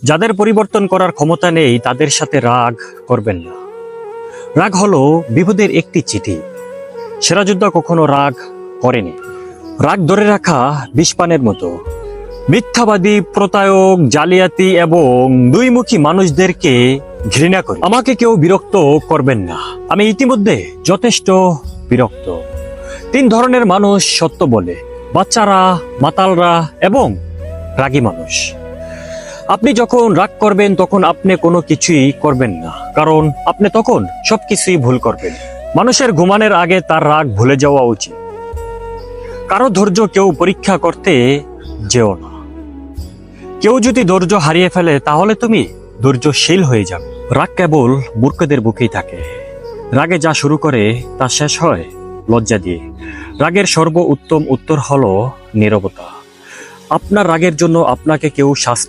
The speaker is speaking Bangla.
যাদের পরিবর্তন করার ক্ষমতা নেই তাদের সাথে রাগ করবেন না। রাগ হলো বিপদের একটি চিঠি। সেরা যোদ্ধা কখনো রাগ করেনি। রাগ ধরে রাখা বিষপানের মতো। মিথ্যাবাদী, প্রতারক, জালিয়াতি এবং দুইমুখী মানুষদেরকে ঘৃণা করি। আমাকে কেউ বিরক্ত করবেন না, আমি ইতিমধ্যে যথেষ্ট বিরক্ত। 3 ধরনের মানুষ সত্য বলে: বাচ্চারা, মাতালরা এবং রাগী মানুষ। আপনি যখন রাগ করবেন তখন আপনি কোনো কিছুই করবেন না, কারণ আপনি তখন সবকিছুই ভুল করবেন। মানুষের ঘুমানোর আগে তার রাগ ভুলে যাওয়া উচিত। কারো ধৈর্য কেউ পরীক্ষা করতে যেও না। কেউ যদি ধৈর্য হারিয়ে ফেলে তাহলে তুমি ধৈর্যশীল হয়ে যাবে। রাগ কেবল মূর্খদের বুকেই থাকে। রাগে যা শুরু করে তা শেষ হয় লজ্জা দিয়ে। রাগের সর্বোত্তম উত্তর হলো নীরবতা। আপনার রাগের জন্য আপনাকে কেউ শাস্তি